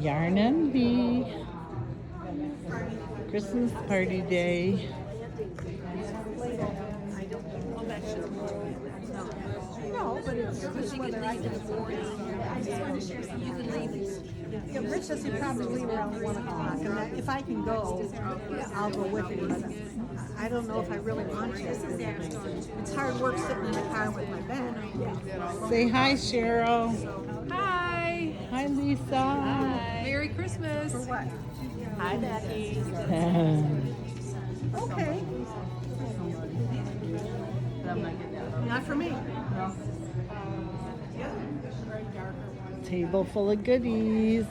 Yarn and Bee. Christmas party day. No, but it's just whether I can afford it. I just wanted to share some. You can leave. Yeah, Rich says he'll probably leave around 1 o'clock, and if I can go, I'll go with him, but I don't know if I really want to. It's hard work sitting in the car with my bag. Say hi, Cheryl. Hi. Hi, Lisa. Hi. Merry Christmas. For what? Hi, Becky. Okay. Not for me. Table full of goodies.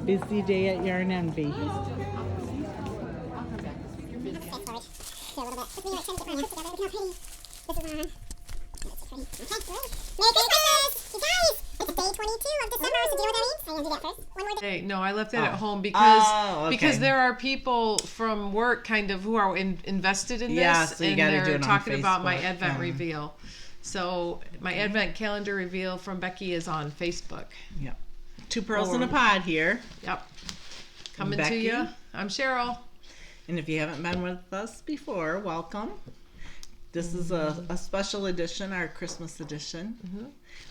Busy day at Yarn and Bee. Hey, no, I left that at home because okay. there are people from work kind of who are invested in this, Yeah, so you and gotta they're do it on talking about my Facebook, Advent reveal. So my Advent calendar reveal from Becky is on Facebook. Yep. 2 pearls in a pod here. Yep. Coming to Becky. you. I'm Cheryl. And if you haven't been with us before, welcome. This is a special edition, our Christmas edition. Mm-hmm.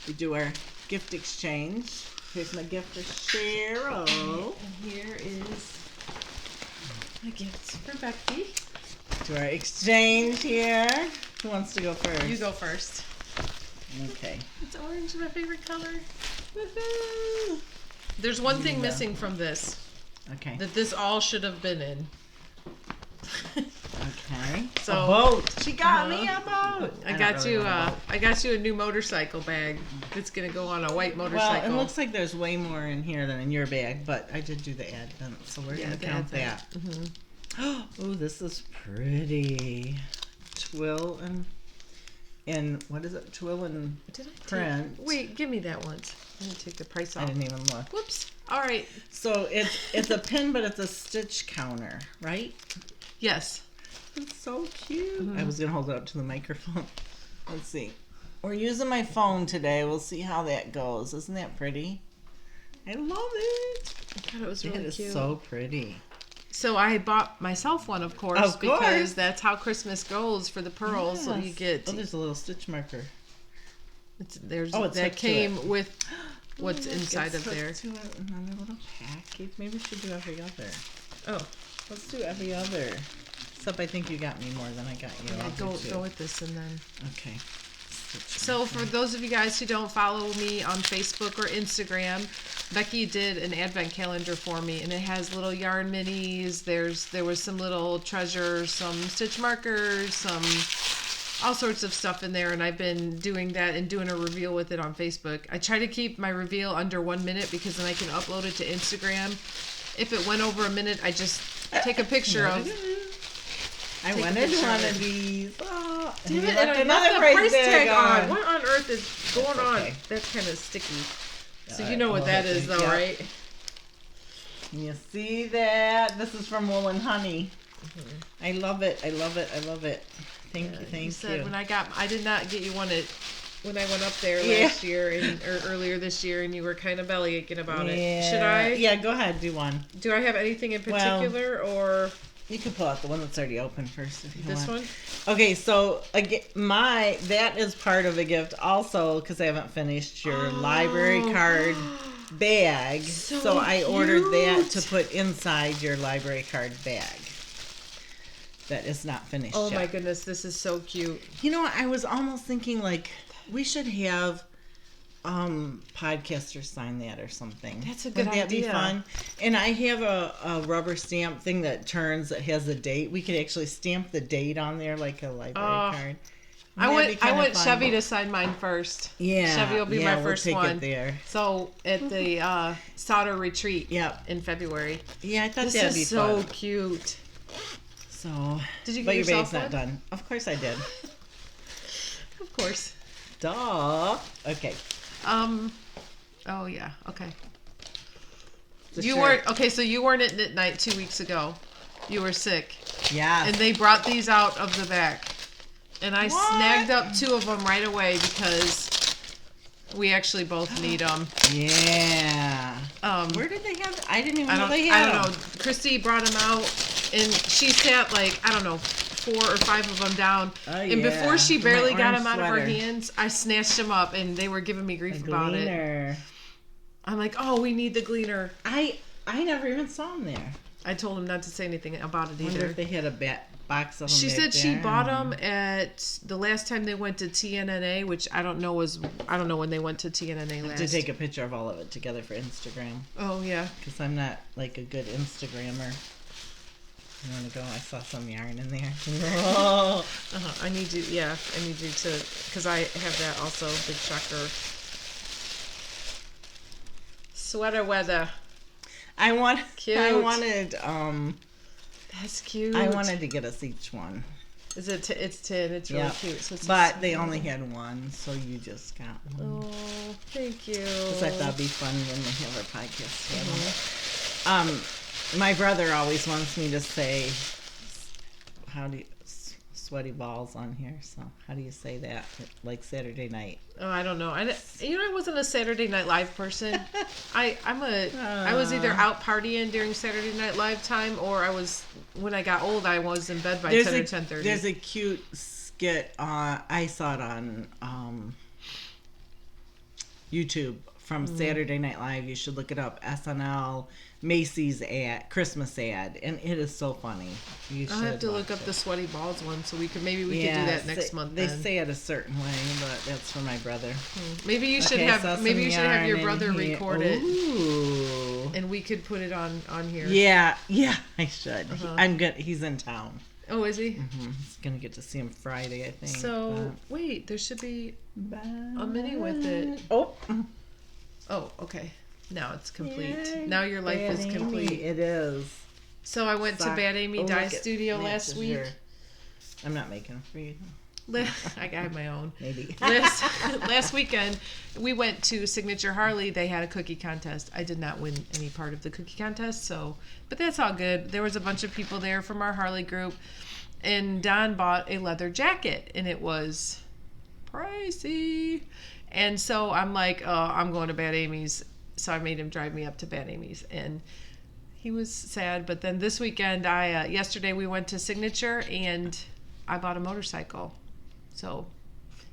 We do our gift exchange. Here's my gift for Cheryl. And here is my gift for Becky. Do our exchange here. Who wants to go first? You go first. Okay. It's orange, my favorite color. Woohoo! There's one thing missing from this Okay. that this all should have been in. Okay. So a boat. She got me a boat. I don't got really you. want a boat. I got you a new motorcycle bag. It's gonna go on a white Well, motorcycle. it looks like there's way more in here than in your bag, but I did do the advent, so we're gonna the count Advent. that. Mhm. Oh, this is pretty. Twill and what is it? Twill and Did I print. Wait, give me that once. Let me take the price I off. didn't even look. Whoops. All right. So it's a pin, but it's a stitch counter, right? Yes. It's so cute. Mm-hmm. I was gonna hold it up to the microphone. Let's see. We're using my phone today. We'll see how that goes. Isn't that pretty? I love it. I thought it was really It is cute. so pretty. So I bought myself one, of course, Of course. because that's how Christmas goes for the pearls. So you Yes. get. Oh, there's a little stitch marker. It's hooked that to came with what's Look, inside it's of there. hooked to it in a little package. Maybe we should do every other. Oh, Let's do every other. Except I think you got me more than I got you. yeah, I'll go do two. go with this and then. Okay. Stitch So marker. for those of you guys who don't follow me on Facebook or Instagram, Becky did an advent calendar for me, and it has little yarn minis. There was some little treasures, some stitch markers, some all sorts of stuff in there, and I've been doing that and doing a reveal with it on Facebook. I try to keep my reveal under 1 minute because then I can upload it to Instagram. If it went over a minute, I just take a picture of. I Take a wanted picture one of of these. Oh, Damn and it, you and left I another left the price tag tag on. What on earth is going on? okay. That's kind of sticky. So Yeah, you know what oh, that is, though, yeah. right? Can you see that? This is from Wool and Honey. I love it. I love it. I love it. Thank you. Thank You said you. when I did not get you one when I went up there Yeah. last year or earlier this year, and you were kind of belly aching about it. Yeah. Should I? Yeah, go ahead. Do one. Do I have anything in Well, particular, or You can pull out the one that's already open first if you this want. one? Okay, so again, that is part of a gift also because I haven't finished your library card bag. So I ordered that to put inside your library card bag. That is not finished Oh yet. my goodness, this is so cute. You know, I was almost thinking like we should have podcasters sign that or something. That's a good Would that be idea. fun? And I have a rubber stamp thing that turns that has a date. We could actually stamp the date on there like a library card. I Wouldn't that be want kinda fun? Chevy to sign mine first. Yeah, Chevy will be yeah, my first we'll take one. It there. So at the solder retreat Yep. in February. Yeah, I thought This that'd be is so fun. cute. So, Did you but get your yourself bag's not one? done. Of course I did. Of course. Duh. Okay. Oh yeah. Okay. The You shirt. weren't okay. So you weren't at knit night 2 weeks ago. You were sick, Yeah. and they brought these out of the back, And I What? snagged up 2 of them right away because we actually both need them. Yeah. Where did they have? I didn't even know they I had don't them. know. Christy brought them out, and she sat like, I don't know, 4 or 5 of them down. Oh, And yeah. before she My barely got orange them out of her sweater. hands, I snatched them up, and they were giving me grief about it. Gleaner. I'm like, oh, we need the gleaner. I never even saw them there. I told him not to say anything about it I wonder either. if they had a box of them. She back said she there. bought them at the last time they went to TNNA, which I don't know when they went to TNNA last. To take a picture of all of it together for Instagram. Oh yeah. Because I'm not like a good Instagrammer. You want to go? I saw some yarn in there. Oh. I need you to, because I have that also, big shocker. Sweater weather. I wanted. That's cute. I wanted to get us each one. Is it? It's tin. It's really cute. So it's but they only had one, so you just got one. Oh, thank you. Because I thought it'd be fun when they have our podcast together. My brother always wants me to say, how do you, sweaty balls on here. So how do you say that? Like Saturday night. Oh, I don't know. I wasn't a Saturday Night Live person. I was either out partying during Saturday Night Live time, or when I got old, I was in bed by 10 or 10:30. There's a cute skit I saw it on YouTube from Saturday Night Live. You should look it up. SNL Macy's Christmas ad, and it is so funny. I'll have to look up the sweaty balls one, so we could do that next month. They then. say it a certain way, but that's for my brother. Maybe you should have your brother record it, and we could put it on here. Yeah, I should. I'm good. He's in town. Oh, is he? Mm-hmm. He's gonna get to see him Friday, I think. So wait, there should be a mini with it. Oh, okay. Now it's complete. Yay. Now your life is complete. It is. So I went to Bad Amy Dye Studio last week. I'm not making them for you. I got my own. Maybe. Last weekend, we went to Signature Harley. They had a cookie contest. I did not win any part of the cookie contest, but that's all good. There was a bunch of people there from our Harley group, and Don bought a leather jacket, and it was pricey. And so I'm like, oh, I'm going to Bad Amy's. So I made him drive me up to Bad Amy's, and he was sad. But then this weekend, yesterday we went to Signature, and I bought a motorcycle. So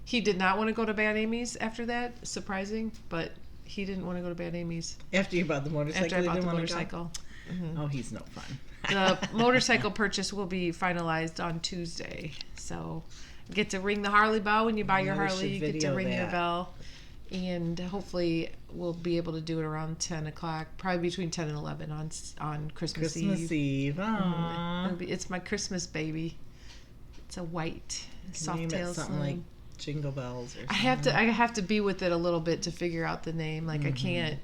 he did not want to go to Bad Amy's after that. Surprising, but he didn't want to go to Bad Amy's. After you bought the motorcycle? After I bought the motorcycle. Mm-hmm. Oh, he's no fun. The motorcycle purchase will be finalized on Tuesday. So you get to ring the Harley bell when you buy your Harley. You get to ring your bell. And hopefully we'll be able to do it around 10 o'clock, probably between 10 and 11 on Christmas Eve. Christmas Eve. It's my Christmas baby. It's a white soft tail something like Jingle Bells or something. I have to be with it a little bit to figure out the name. Like I can't.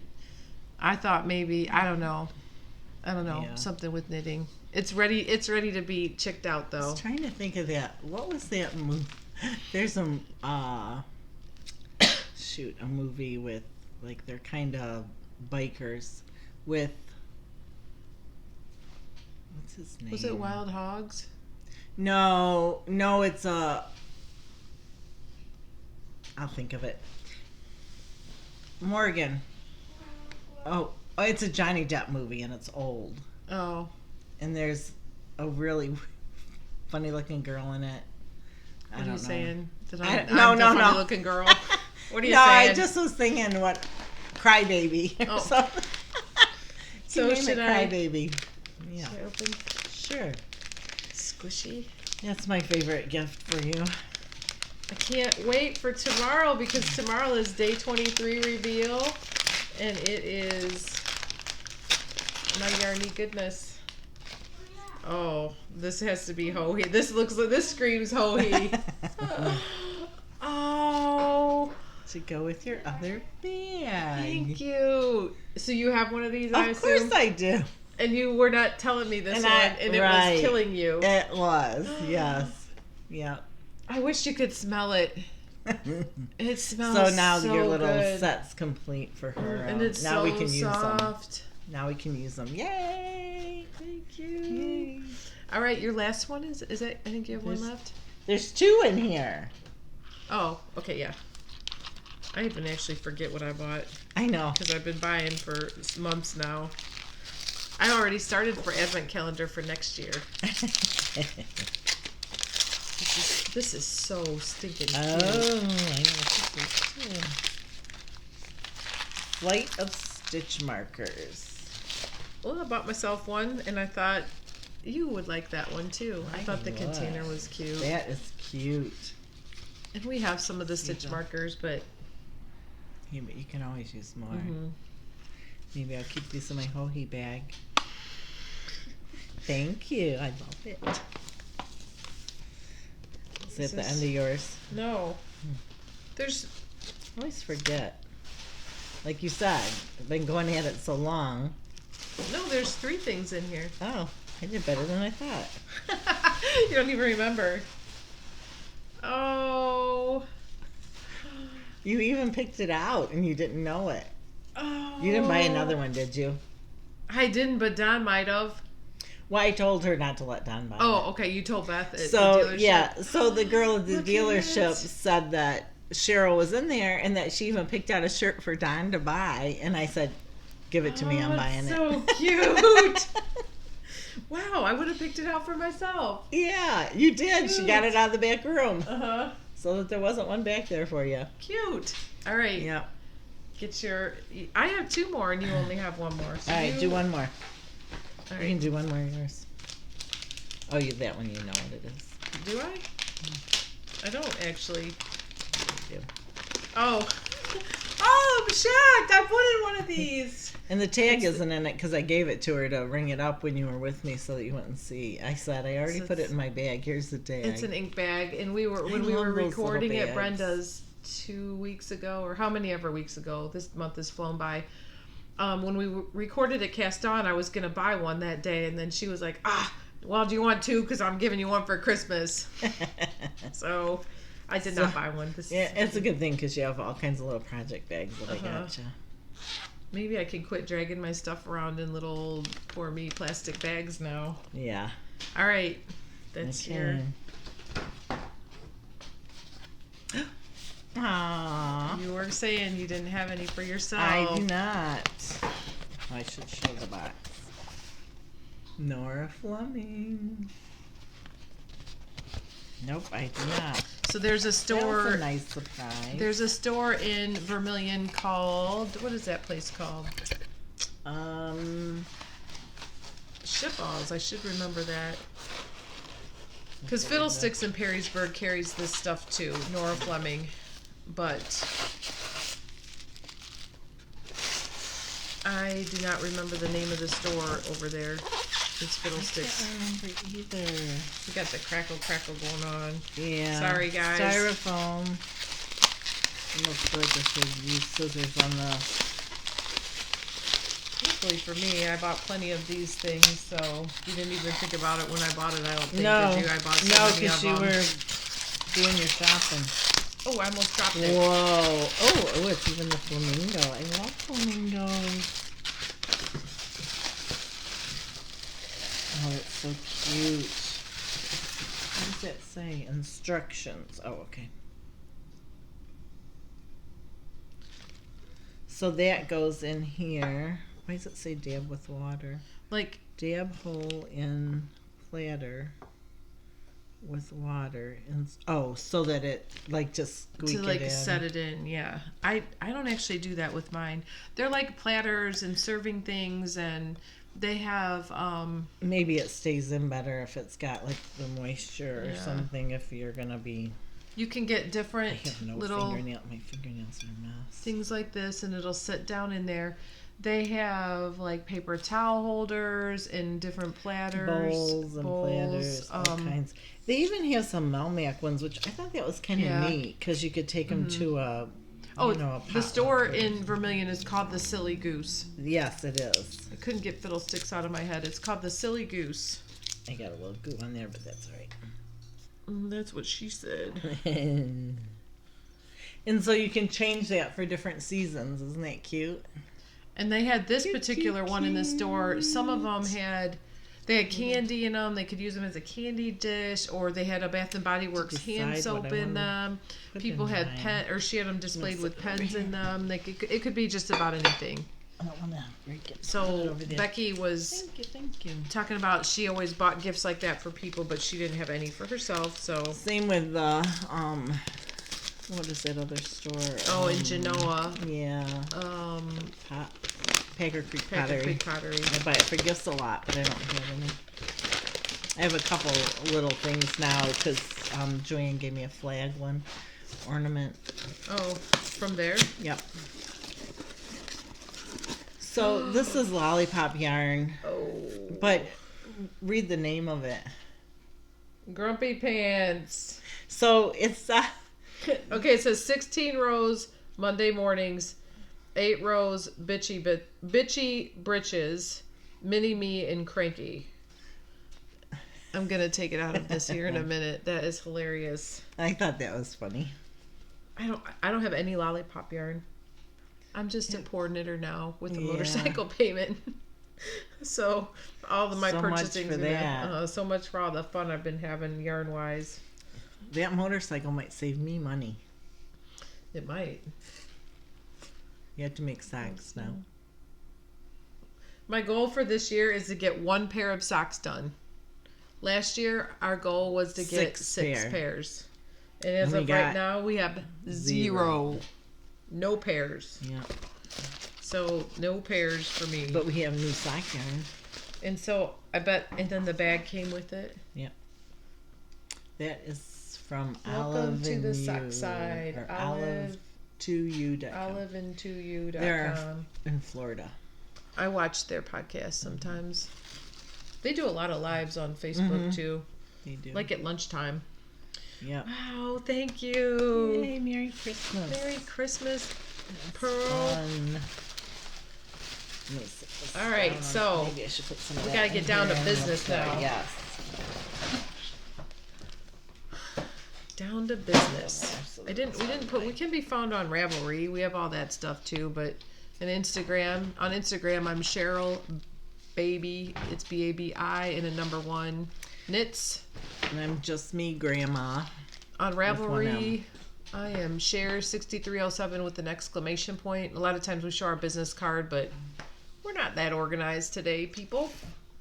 I thought maybe I don't know. Yeah. Something with knitting. It's ready to be checked out though. I was trying to think of that. What was that movie? There's a movie with like they're kind of bikers with what's his name? Was it Wild Hogs? No, it's I'll think of it. Morgan. Oh, it's a Johnny Depp movie and it's old. Oh. And there's a really funny looking girl in it. What are you saying? No. Funny looking girl. What are you saying? I just was thinking what Crybaby. Oh. So should Crybaby. Yeah. Should I open? Sure. Squishy. That's my favorite gift for you. I can't wait for tomorrow because tomorrow is day 23 reveal, and it is my yarny goodness. Oh, this has to be Ho-He. This screams Ho-He. Oh. To go with your other bag. Thank you. So you have one of these, I assume? Of course I do. And you were not telling me this and it was killing you. It was, yes. Yeah. I wish you could smell it. It smells so now so your little good. Set's complete for her. And it's now so we can soft. Use them. Now we can use them. Yay! Thank you. Yay. All right, your last one is it? I think you have one left. There's 2 in here. Oh, okay, yeah. I even actually forget what I bought I know. because I've been buying for months now. I already started for advent calendar for next year. This is so stinking cute. Oh, I know what this is too. Flight of stitch markers. Well, I bought myself one, and I thought you would like that one too. I thought the container was cute. That is cute. And we have some of the stitch markers, but Yeah, but you can always use more. mm-hmm. Maybe I'll keep these in my hoagie bag. Thank you. I love it. Is it the end of yours? No. There's. I always forget. Like you said, I've been going at it so long. No, there's 3 things in here. Oh, I did better than I thought. You don't even remember. Oh. You even picked it out and you didn't know it. Oh. You didn't buy another one, did you? I didn't, but Don might have. Well, I told her not to let Don buy it. Oh, okay. You told Beth at the So, dealership. yeah. So the girl at the Look at dealership it. said that Cheryl was in there and that she even picked out a shirt for Don to buy. And I said, give it to me. I'm buying it. So cute. Wow, I would have picked it out for myself. Yeah, you did. She got it out of the back room. Uh-huh. So that there wasn't one back there for you. Cute. All right. Yeah. Get your... I have 2 more and you only have 1 more. So All right, do one more. All You right. can do one more of yours. Oh, that one you know what it is. Do I? I don't actually. You do. Oh. Oh, I'm shocked. I put in one of these. And the tag isn't in it because I gave it to her to ring it up when you were with me so that you wouldn't see. I said, I already put it in my bag. Here's the tag. It's an ink bag, and when we were love those recording little at Brenda's 2 weeks ago, or how many ever weeks ago, this month has flown by. When we recorded at Cast On, I was gonna buy one that day, and then she was like, well, do you want 2? Because I'm giving you one for Christmas. So I did not buy one. Yeah, it's a good thing because you have all kinds of little project bags that I got you. Maybe I can quit dragging my stuff around in little poor me plastic bags now. Yeah. All right, that's your. Aww. You were saying you didn't have any for yourself. I do not. I should show the box. Nora Fleming. Nope, I do not. So there's a store. That's a nice surprise. There's a store in Vermilion called, what is that place called? Shipballs. I should remember that. Because Fiddlesticks in Perrysburg carries this stuff too. Nora Fleming. But I do not remember the name of the store over there. It's Fiddlesticks. I can't remember either. We got the crackle going on. Yeah. Sorry, guys. Styrofoam. It looks good. This should use scissors on the. Luckily for me, I bought plenty of these things, so you didn't even think about it when I bought it. I don't think, No. did you? I bought so No, many because of you them. were doing your shopping. Oh, I almost dropped it. Whoa. Oh, it's even the flamingo. I love flamingos. Oh, it's so cute. What does that say? Instructions. Oh, okay. So that goes in here. Why does it say dab with water? Like, Dab hole in platter with water. And, oh, so that it, like, just squeak to like it in. set it in, yeah. I don't actually do that with mine. They're like platters and serving things, and they have Maybe it stays in better if it's got, like, the moisture or Yeah. something if you're going to be... you can get I different have no little fingernail. My fingernails are a mess. things like this, and it'll sit down in there. They have like paper towel holders and different platters, Bowls and platters, all kinds. They even have some Melmac ones, which I thought that was kind of Yeah. neat because you could take them to a, Oh, you know, a the potluck store or- in Vermilion is called the Silly Goose. Yes, it is. I couldn't get Fiddlesticks out of my head. It's called the Silly Goose. I got a little goo on there, but that's all right. That's what she said. And so you can change that for different seasons. Isn't that cute? And they had this Cute, particular cute, one in the store. Some of them had, They had candy in them. They could use them as a candy dish, or they had a Bath and Body Works hand decide soap what I in wanna them. put People in had mine. pen, or she had them displayed with Mess it over pens in them. It could be just about anything. I don't want to break it. Put it So over there. Becky was Thank you. talking about she always bought gifts like that for people, but she didn't have any for herself. So Same with the what is that other store? in Genoa, Yeah. Pot, Packer Creek Pottery. Creek Pottery. I buy it for gifts a lot, but I don't have any. I have a couple little things now because Joanne gave me a flag one ornament. Oh, from there. Yep. So this is lollipop yarn, Oh, but read the name of it. Grumpy Pants. So it's Okay, it says 16 rows Monday mornings, 8 rows bitchy britches, mini me and cranky. I'm gonna take it out of this here in a minute. That is hilarious. I thought that was funny. I don't have any lollipop yarn. I'm just a poor knitter now with a Yeah. motorcycle payment. So all of my So much purchasing for that. so much for all the fun I've been having yarn wise. That motorcycle might save me money. It might. You have to make socks now. My goal for this year is to get 1 pair of socks done. Last year, our goal was to get 6 pairs. And as we of right got now, we have 0. No pairs. Yeah. So, no pairs for me. But we have new sock yarn. And so, I bet, and then the bag came with it. Yep. That is from Welcome to the sock side. Olive2u.com. Olive2u.com. They're in Florida. I watch their podcast sometimes. They do a lot of lives on Facebook too. They do. Like at lunchtime. Yep. Wow, thank you. Yay, Merry Christmas. Merry Christmas, Pearl. Fun. Let me sit this All right, down. so Maybe I should put some of we that gotta in get down to here. business now. Yes. Down to business. We didn't put. We can be found on Ravelry. We have all that stuff too. But on Instagram, I'm Cheryl Baby. It's BABI and a number 1 knits. And I'm just me, Grandma. On one Ravelry, I am Share6307 with an exclamation point. A lot of times we show our business card, but we're not that organized today, people.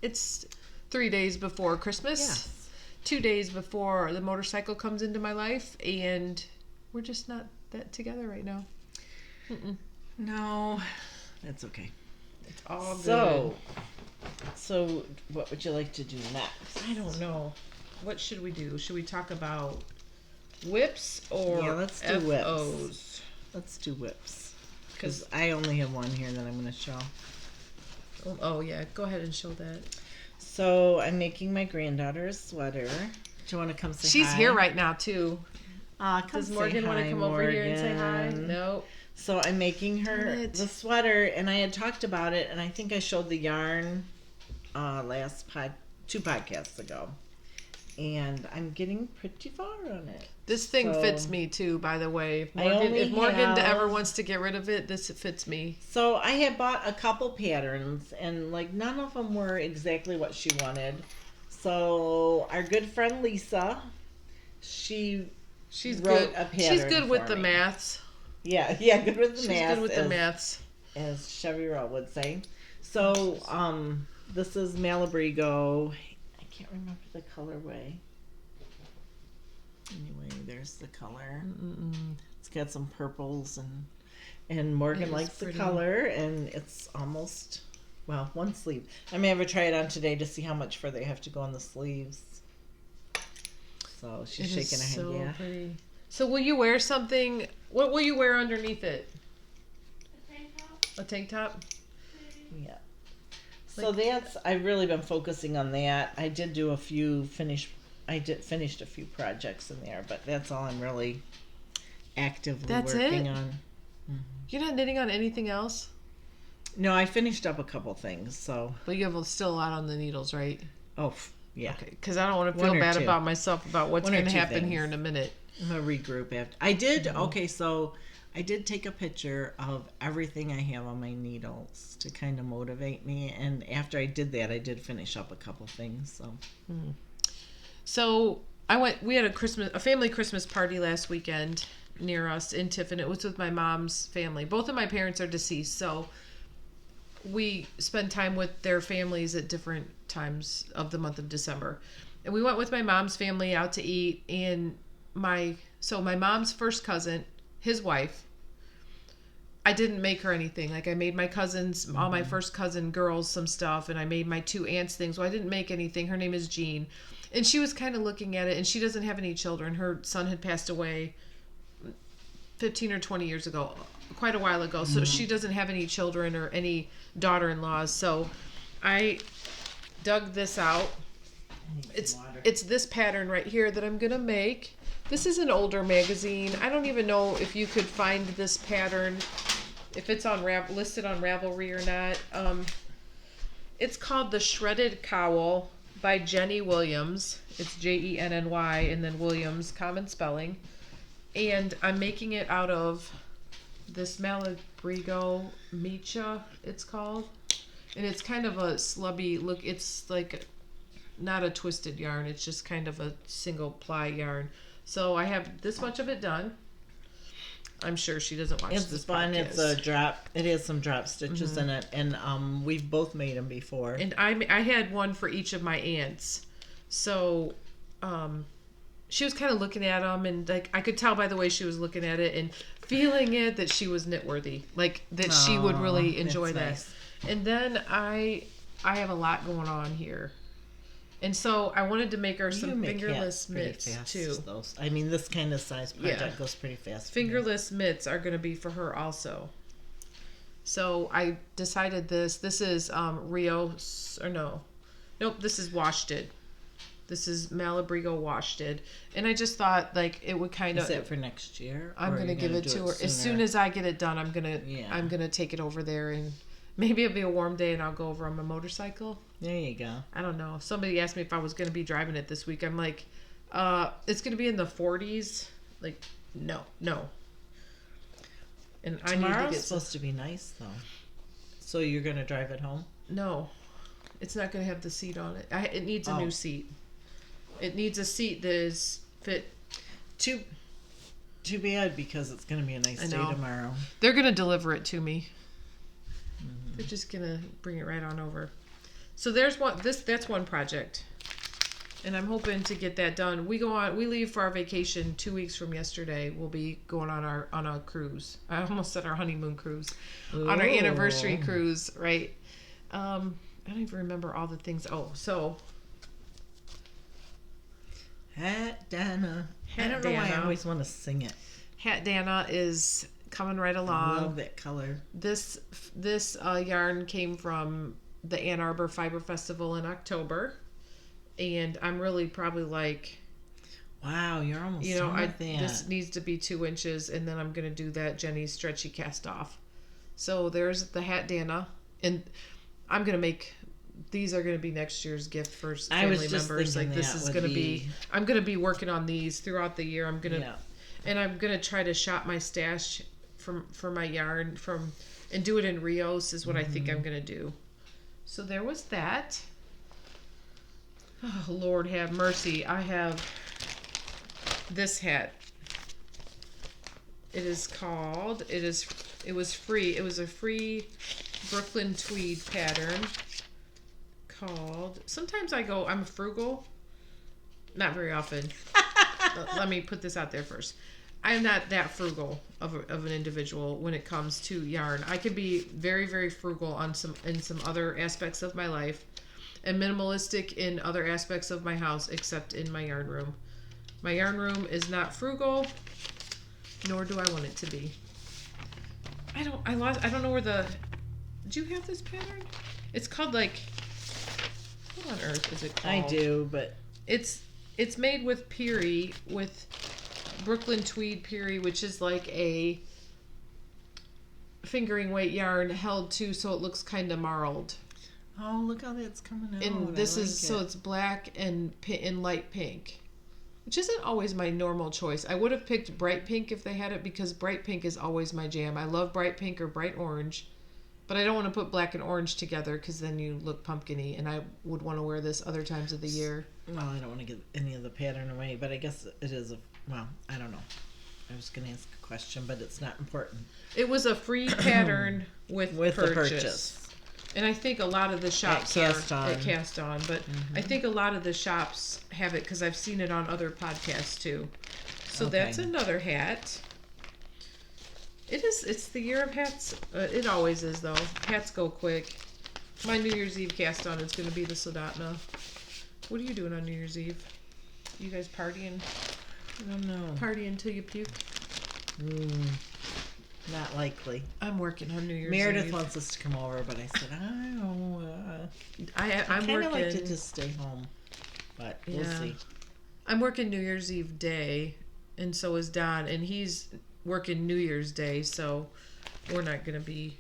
It's 3 days before Christmas. Yes. 2 days before the motorcycle comes into my life, and we're just not that together right now. No, that's okay. It's all So what would you like to do next? I don't know. What should we do? Should we talk about whips or Yeah, let's do whips. FOs? Let's do whips. Because I only have one here that I'm going to show. Oh, yeah. Go ahead and show that. So I'm making my granddaughter a sweater. Do you want to come say She's hi? here right now, too. Come Does say Morgan want to hi, come over here and say hi? Morgan. No. So I'm making her Darn it. the sweater, and I had talked about it, and I think I showed the yarn two podcasts ago. And I'm getting pretty far on it. This thing So- fits me, too, by the way. If I only if Morgan have- ever wants to get rid of it, this fits me. So I had bought a couple patterns, and like none of them were exactly what she wanted. So our good friend Lisa, She's wrote good. a pattern She's good with for the me. maths. good with the She's math. good with the maths. As Chevy Rowe would say. So this is Malabrigo. I can't remember the colorway. Anyway, there's the color. It's got some purples and Morgan It is likes pretty. the color, and it's almost, well, one sleeve. I may have to try it on today to see how much further I have to go on the sleeves. So she's It is shaking her head. so Yeah. pretty. So will you wear something? What will you wear underneath it? A tank top? Yeah. So that's, I've really been focusing on that. I did do finished a few projects in there, but that's all I'm really actively That's working it? on. You're not knitting on anything else? No, I finished up a couple things, so. But you have still a lot on the needles, right? Yeah. Okay, because I don't want to One feel or bad two. about myself about what's One or going to two happen things. here in a minute. I'm gonna regroup after. I did, okay, so I did take a picture of everything I have on my needles to kind of motivate me. And after I did that, I did finish up a couple things. So we had a family Christmas party last weekend near us in Tiffin. It was with my mom's family. Both of my parents are deceased, so we spend time with their families at different times of the month of December. And we went with my mom's family out to eat, and my mom's first cousin, his wife, I didn't make her anything. Like, I made my cousins, all my first cousin girls, some stuff, and I made my two aunts things. Well, I didn't make anything. Her name is Jean. And she was kind of looking at it, and she doesn't have any children. Her son had passed away 15 or 20 years ago, quite a while ago. So she doesn't have any children or any daughter-in-laws. So I dug this out. It's this pattern right here that I'm going to make. This is an older magazine. I don't even know if you could find this pattern, if it's on listed on Ravelry or not. It's called The Shredded Cowl by Jenny Williams. It's Jenny and then Williams, common spelling. And I'm making it out of this Malabrigo Micha, it's called. And it's kind of a slubby look. It's like not a twisted yarn. It's just kind of a single ply yarn. So I have this much of it done. I'm sure she doesn't watch this fun. podcast. It's a drop. It has some drop stitches in it, and we've both made them before. And I had one for each of my aunts. So she was kind of looking at them, and like I could tell by the way she was looking at it and feeling it that she was knit worthy, like that she would really enjoy that. Nice. And then I have a lot going on here. And so I wanted to make her some fingerless mitts too. I mean, this kind of size project goes pretty fast. Fingerless mitts are going to be for her also. So I decided this is Rios, or nope, this is Washted. This is Malabrigo Washted. And I just thought like it would kind of. Is it for next year? I'm going to give it to her as soon as I get it done. I'm going to take it over there, and maybe it'll be a warm day and I'll go over on my motorcycle. There you go. I don't know. Somebody asked me if I was going to be driving it this week. I'm like, it's going to be in the 40s. Like, no. And tomorrow's supposed to be nice, though. So you're going to drive it home? No. It's not going to have the seat on it. It needs a new seat. It needs a seat that is fit. Too bad, because it's going to be a nice day tomorrow. They're going to deliver it to me. They're just going to bring it right on over. So there's one. That's one project, and I'm hoping to get that done. We leave for our vacation 2 weeks from yesterday. We'll be going on a cruise. I almost said our honeymoon cruise. Ooh. On our anniversary cruise, right? I don't even remember all the things. Oh, so Hat Dana. I don't know why I always want to sing it. Hat Dana is coming right along. I love that color. This yarn came from the Ann Arbor Fiber Festival in October, and I'm really probably like, wow, you're almost done with that. This needs to be 2 inches, and then I'm gonna do that Jenny's stretchy cast off. So there's the Hat Dana, and I'm gonna make these are gonna be next year's gift for family members. Like this is gonna be I'm gonna be working on these throughout the year. I'm gonna try to shop my stash for my yarn and do it in Rios is what I think I'm gonna do. So there was that. Oh, Lord have mercy. I have this hat. It was a free Brooklyn tweed pattern called, sometimes I'm frugal. Not very often. Let me put this out there first. I'm not that frugal of an individual when it comes to yarn. I can be very, very frugal in some other aspects of my life, and minimalistic in other aspects of my house, except in my yarn room. My yarn room is not frugal, nor do I want it to be. I don't know where do you have this pattern? It's called like, what on earth is it called? I do, but it's made with Peary, with Brooklyn tweed Peary, which is like a fingering weight yarn held to so it looks kind of marled. Oh, look how that's coming out. And this is so it's black and light pink. which isn't always my normal choice. I would have picked bright pink if they had it, because bright pink is always my jam. I love bright pink or bright orange, but I don't want to put black and orange together because then you look pumpkin-y, and I would want to wear this other times of the year. Well, I don't want to give any of the pattern away, but I guess it is well, I don't know. I was going to ask a question, but it's not important. It was a free pattern with the purchase. purchase. And I think a lot of the shops At Cast On, but I think a lot of the shops have it because I've seen it on other podcasts too. So Okay. that's another hat. It's the year of hats. It always is though. Hats go quick. My New Year's Eve cast on is going to be the Sodatna. What are you doing on New Year's Eve? You guys partying? I don't know. Partying till you puke? Not likely. I'm working on New Year's Meredith Eve. wants us to come over, but I said, I don't know. I'm kind of working. like to just stay home, but we'll Yeah. see. I'm working New Year's Eve day, and so is Don, and he's working New Year's Day, so we're not gonna be.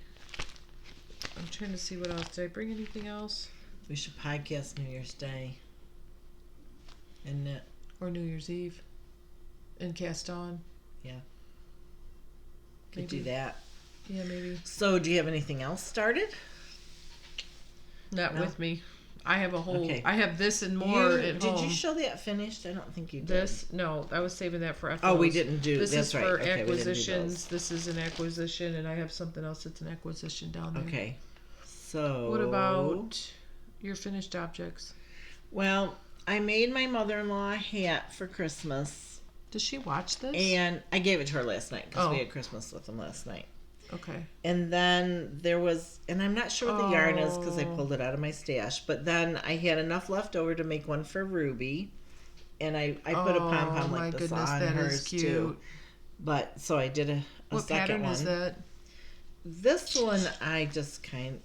I'm trying to see what else. Did I bring anything else? We should podcast New Year's Day. Isn't it? Or New Year's Eve, and cast on. Yeah. Could Maybe. do that. Yeah, maybe. So, do you have anything else started? Not No? with me. I have a whole. Okay. I have this and more at home. Did you show that finished? I don't think you did. This? No, I was saving that for FOs. Oh, we didn't do. This That's is right. for Okay, we didn't do acquisitions. those. This is an acquisition, and I have something else that's an acquisition down there. Okay. So. What about your finished objects? Well, I made my mother-in-law a hat for Christmas, Does she watch this? and I gave it to her last night because we Oh. had Christmas with them last night. Okay. And then there was, and I'm not sure what the yarn is because I pulled it out of my stash, but then I had enough left over to make one for Ruby, and I put a pom-pom my like this goodness, on that is hers cute. too. But, so I did a What second pattern one. is that? This one I just trying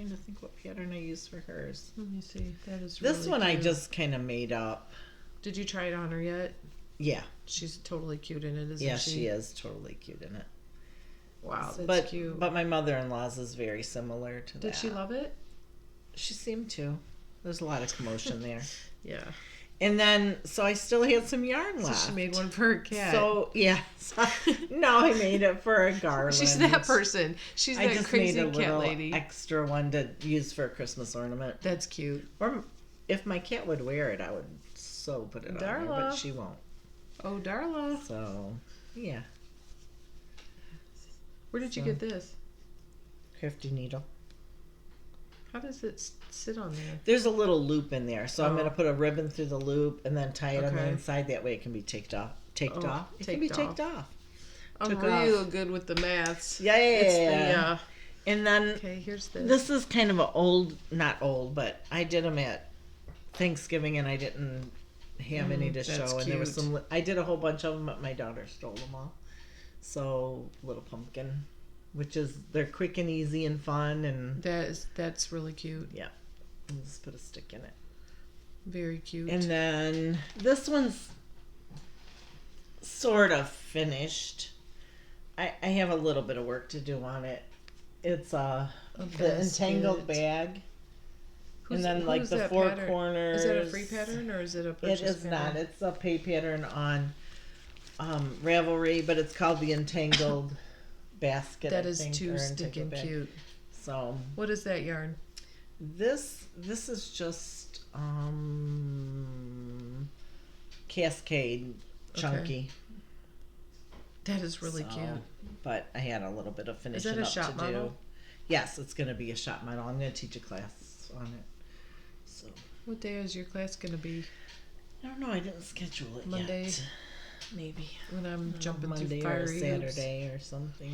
to think what pattern I used for hers. Let me see. That is This really one I cute. just kind of made up. Did you try it on her yet? Yeah. She's totally cute in it, isn't Yeah, she? she is totally cute in it. Wow, that's but, cute. But my mother-in-law's is very similar to that. Did she love it? She seemed to. There's a lot of commotion there. Yeah. And then, so I still had some yarn So left. she made one for her cat. So, yeah. So, no, I made it for a garland. She's that person. She's I that just crazy made a cat little lady. extra one to use for a Christmas ornament. That's cute. Or if my cat would wear it, I would so put it on her, Darla. but she won't. Oh, Darla. So, yeah. Where did you So- get this? Crafty needle. How does it sit on there? There's a little loop in there, so I'm Oh. going to put a ribbon through the loop and then tie it on the Okay. inside. That way it can be taked off. It can taped be off. taped off. I'm Took real good with the maths. Yeah, It's the, yeah. And then okay, here's this. this is kind of a old, not old, but I did them at Thanksgiving and I didn't have any to that's show. And there was cute. some, I did a whole bunch of them, but my daughter stole them all. So, little pumpkin, which is, they're quick and easy and fun. And That's really cute. yeah, and just put a stick in it. Very cute. And then this one's sort of finished. I have a little bit of work to do on it. It's the entangled bag. And then like who's the that four pattern? corners. Is that a free pattern or is it a purchase It is pattern? not. It's a pay pattern on Ravelry, but it's called the entangled basket. That I is think, too or entangled stinking bag. cute. So What is that yarn? this is just Cascade chunky. That is really So, cute. But I had a little bit of finishing a up shop to do. model? Yes, it's going to be a shop model. I'm going to teach a class on it. So What day is your class going to be? I don't know. I didn't schedule it Monday? yet. Maybe When I'm jumping Monday through or fiery Saturday or something.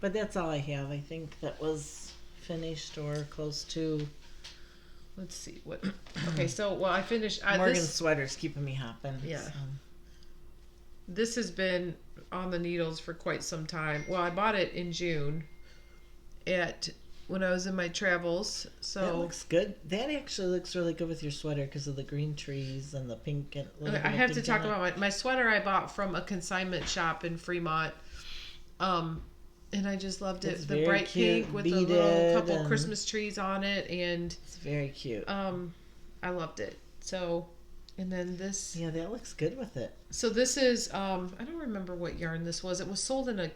But that's all I have. I think that was finished or close to. Let's see what. Okay, so I finished. Morgan's sweater's keeping me hopping. Yeah. so. This has been on the needles for quite some time. Well, I bought it in June when I was in my travels. So That looks good. That actually looks really good with your sweater because of the green trees and the pink. And okay, I have to talk about my sweater I bought from a consignment shop in Fremont. And I just loved it. It's The very bright cute, pink with the little beaded couple and- Christmas trees on it, and It's very cute. I loved it. So And then this. Yeah, that looks good with it. So this is I don't remember what yarn this was. It was sold in a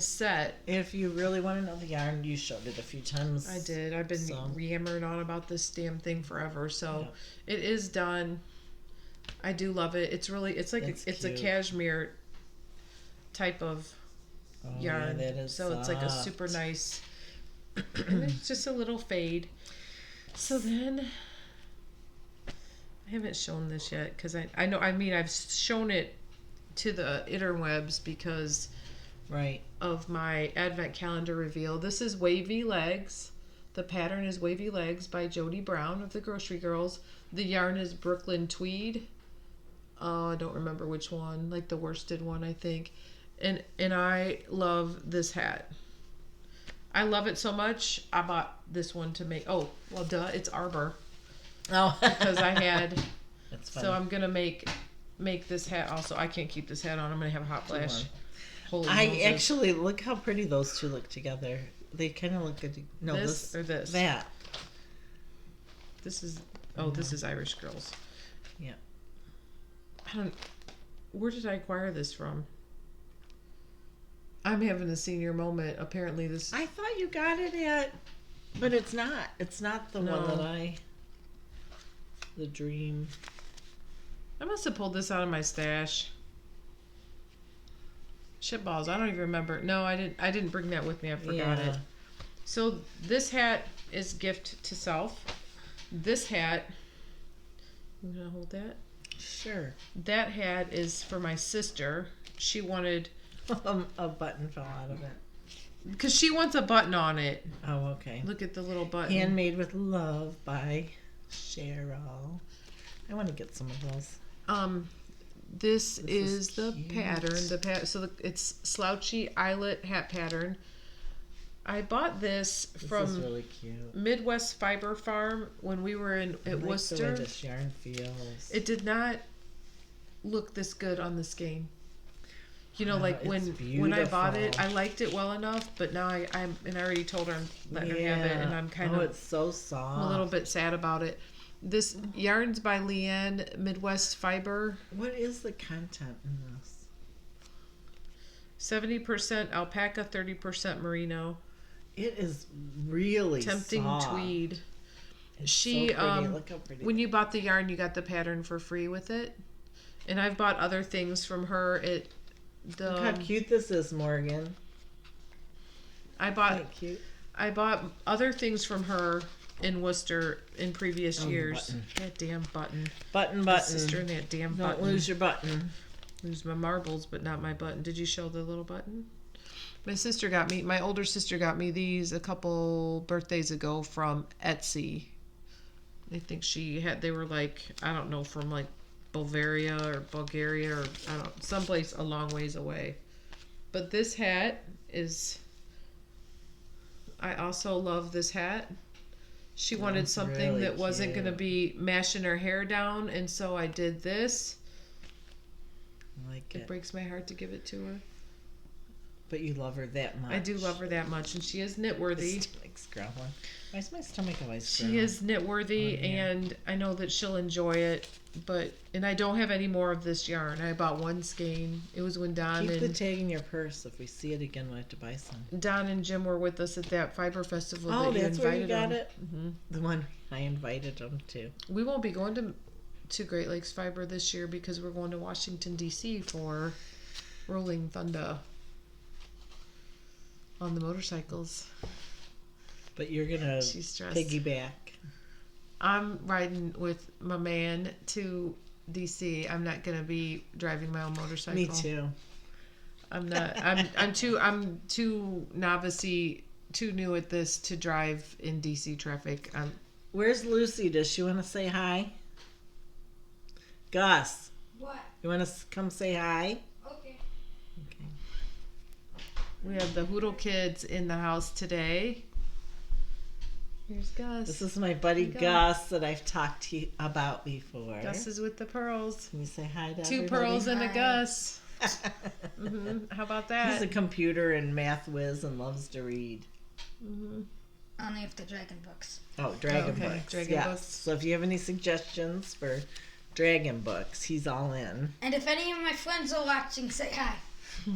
set. If you really want to know the yarn, you showed it a few times. I did. I've been yammering on about this damn thing forever. So it is done. I do love it. It's really it's a cashmere type of yarn. Yeah, that is so it's like a super nice and it's just a little fade. So then I haven't shown this yet because I know I've shown it to the interwebs because of my advent calendar reveal. This is Wavy Legs. The pattern is Wavy Legs by Jody Brown of the Grocery Girls. The yarn is Brooklyn Tweed. I don't remember which one, like the worsted one, I think. And I love this hat. I love it so much, I bought this one to make. Oh, well, duh, it's Arbor. Oh, because I had. That's funny. So I'm gonna make this hat also. I can't keep this hat on. I'm gonna have a hot flash. Holy Moses. Actually look how pretty those two look together. They kind of look good. No, this or this. That. This is. Oh, this is Irish Girls. Yeah. Where did I acquire this from? I'm having a senior moment. Apparently this. I thought you got it at, but it's not. It's not the one that the dream. I must have pulled this out of my stash. Shitballs. I don't even remember. No, I didn't bring that with me. I forgot it. So this hat is gift to self. This hat. You gonna hold that? Sure. That hat is for my sister. She wanted a button fell out of it because she wants a button on it. Oh, okay. Look at the little button. Handmade with Love by Cheryl. I want to get some of those. This is the pattern. So it's slouchy eyelet hat pattern. I bought this from is really cute. Midwest Fiber Farm when we were at Worcester. The way this yarn feels. It did not look this good on the skein. You know, like when I bought it, I liked it well enough, but now I already told her I'm letting her have it, and I'm kind of it's so soft. I'm a little bit sad about it. This yarn's by Leanne, Midwest Fiber. What is the content in this? 70% alpaca, 30% merino. It is really tempting soft. Tweed. It's so pretty. Look how pretty. When you bought the yarn, you got the pattern for free with it. And I've bought other things from her. Look how cute this is, Morgan. I bought other things from her in Worcester in previous years. Button. That damn button. Button. My sister and that damn button. Don't lose your button. Lose my marbles, but not my button. Did you show the little button? My older sister got me these a couple birthdays ago from Etsy. I think they were like, I don't know, from like Bulgaria or I don't know, someplace a long ways away. But this hat is, I also love this hat. She wanted something really that wasn't going to be mashing her hair down, and so I did this. I like it. It breaks my heart to give it to her. But you love her that much. I do love her that much, and she is knit-worthy. My stomach's growling. Why is my stomach always She is knit-worthy, and I know that she'll enjoy it. And I don't have any more of this yarn. I bought one skein. It was when Don Keep the tag in your purse. If we see it again, we'll have to buy some. Don and Jim were with us at that fiber festival. Oh, that's where you got them. it? Mm-hmm. The one I invited them to. We won't be going to Great Lakes Fiber this year because we're going to Washington, D.C. for Rolling Thunder on the motorcycles. But you're going to piggyback. I'm riding with my man to DC. I'm not gonna be driving my own motorcycle. Me too. I'm not. I'm too novice-y, too new at this to drive in DC traffic. Where's Lucy? Does she want to say hi? Gus. What? You want to come say hi? Okay. We have the Hoodle kids in the house today. Here's Gus. This is my buddy Gus that I've talked to you about before. Gus is with the pearls. Can you say hi to Two everybody? pearls and a Gus. How about that? He's a computer and math whiz and loves to read. Only if the dragon books. Oh, dragon okay. books. Dragon yes. books. So if you have any suggestions for dragon books, he's all in. And if any of my friends are watching, say hi. You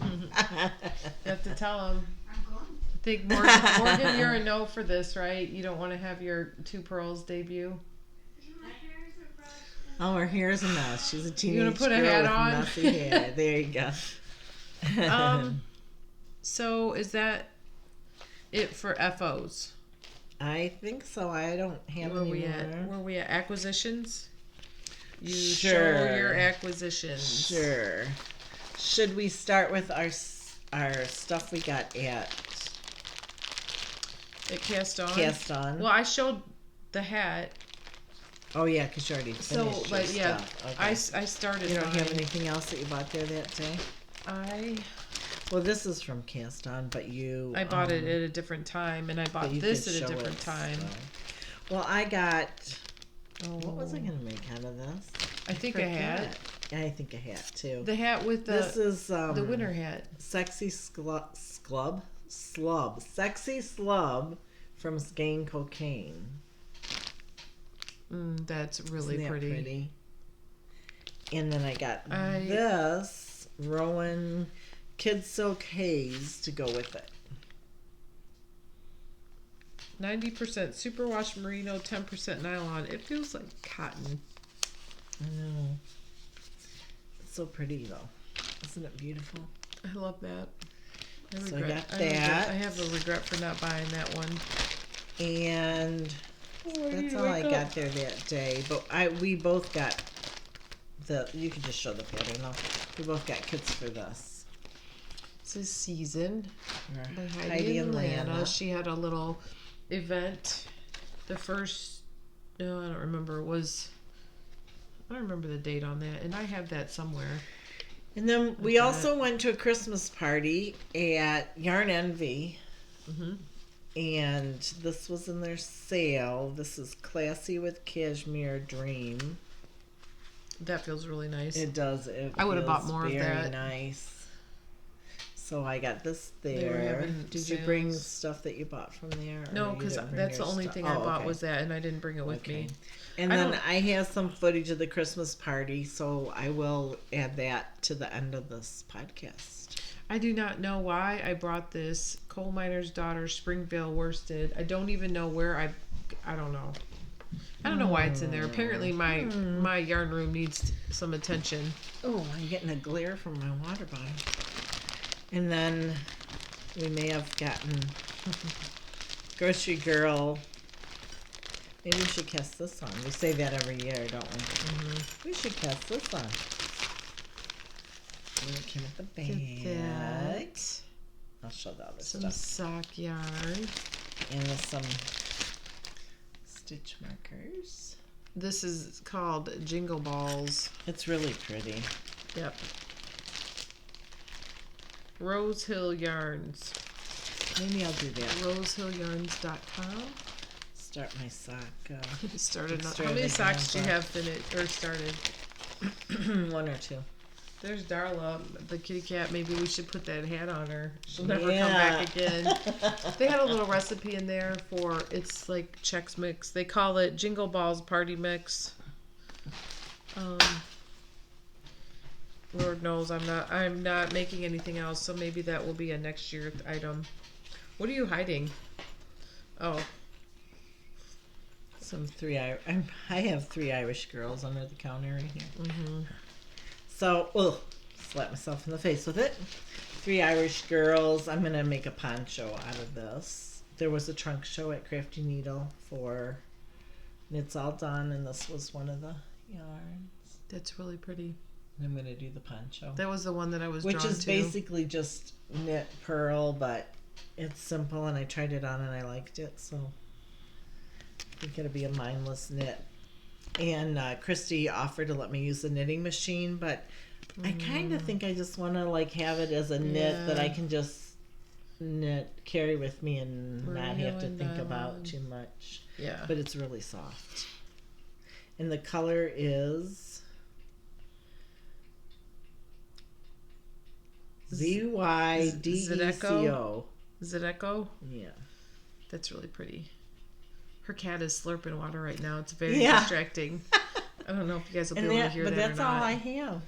have to tell them. I'm going. I think Morgan, you're a no for this, right? You don't want to have your two pearls debut. Oh, her hair's a mess. She's a teenage gonna put a girl hat with on? messy hair. There you go. So is that it for FOs? I think so. I don't have Where any we more. at? Where we at? Acquisitions? You Sure. show your acquisitions. Sure. Should we start with our stuff we got at Cast On? Cast On? Well, I showed the hat. Oh yeah, because you already finished So, your but yeah, stuff. Okay. I started. You don't have mine. anything else that you bought there that day? Well, this is from Cast On, but I bought it at a different time, and I bought but you this could at a show different it, time. so. Well, I got. Oh, what was I gonna make out of this? I think a hat. Yeah, I think a hat too. The hat with this is the winter hat. Sexy Slub, Sexy Slub from Skein Cocaine. That's really Isn't that pretty. And then I got this Rowan Kid Silk Haze to go with it. 90% superwash merino, 10% nylon. It feels like cotton. I know. It's so pretty though. Isn't it beautiful? I love that. So I got that. I have a regret for not buying that one. And that's all I got there that day. But we both got you can just show the pattern now. We both got kits for this. This is Season by Heidi Heidi and and Lana. Lana. She had a little event. The first, no, I don't remember. I don't remember the date on that, and I have that somewhere. And then we also went to a Christmas party at Yarn Envy. And this was in their sale. This is Classy with Cashmere Dream. That feels really nice. It does. I would have bought feels more of very that. Nice. So I got this They were there. having Did you bring sales. stuff that you bought from there? or No, you because didn't bring that's the your only stuff? thing I Oh, bought okay. was that, and I didn't bring it with Okay. me. And I then don't- I have some footage of the Christmas party, so I will add that to the end of this podcast. I do not know why I brought this Coal Miner's Daughter Springvale worsted. I don't even know where I don't know. I don't know why it's in there. Apparently my yarn room needs some attention. Oh, I'm getting a glare from my water bottle. And then we may have gotten Grocery Girl. Maybe we should cast this on. We say that every year, don't we? We should cast this on. And it came with the bag. That. I'll show the other Some stuff. sock yarn. And with some stitch markers. This is called Jingle Balls. It's really pretty. Yep. Rose Hill Yarns. Maybe I'll do that. RoseHillYarns.com. Start my sock. Started. Let's How try many the socks do you hand have finished or started? One or two. There's Darla, the kitty cat. Maybe we should put that hat on her. She'll never come Yeah. back again. They had a little recipe in there for, it's like Chex Mix. They call it Jingle Balls Party Mix. Lord knows I'm not making anything else, so maybe that will be a next year item. What are you hiding? Oh, I have 3 Irish girls under the counter right here. So, slap myself in the face with it. 3 Irish girls. I'm gonna make a poncho out of this. There was a trunk show at Crafty Needle for Knits All Done, and this was one of the yarns. that's really pretty. And I'm gonna do the poncho, That was the one that I was which drawn is to. basically just knit purl, but it's simple, and I tried it on and I liked it, so I think it'll be a mindless knit. And Christy offered to let me use the knitting machine, but I kind of think I just want to like have it as a knit that I can just knit, carry with me, and not have to think about too much. Yeah. But it's really soft. And the color is ZYDECO. Zydeco? Yeah. That's really pretty. Her cat is slurping water right now. It's very Yeah. distracting. I don't know if you guys will be able to hear but that or that's not. all I have.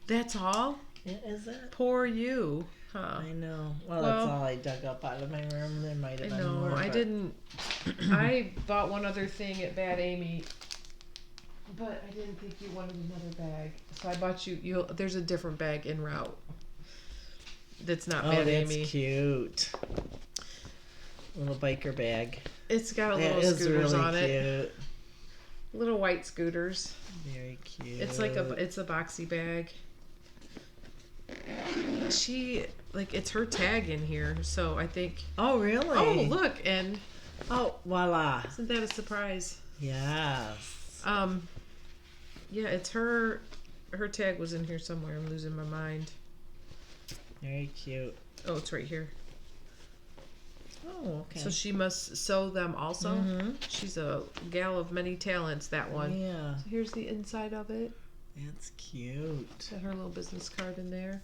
That's all? Is it? Poor you. Huh. I know. Well, Well, that's all I dug up out of my room. There might have I been know. more. I but- didn't. I bought one other thing at Bad Amy, but I didn't think you wanted another bag. So I bought you. There's a different bag en route. That's not Oh, Bad that's Amy. cute. Little biker bag. It's got That little is scooters really on it. cute. Little white scooters. Very cute. It's like it's a boxy bag. It's her tag in here, so I think. Oh, really? Oh, look, and Oh, voila. isn't that a surprise? Yes. Yeah, it's her. Her tag was in here somewhere. I'm losing my mind. Very cute. Oh, it's right here. Oh, okay. So she must sew them also. Mhm. She's a gal of many talents. That one. Yeah, So here's the inside of it. that's cute. Got her little business card in there.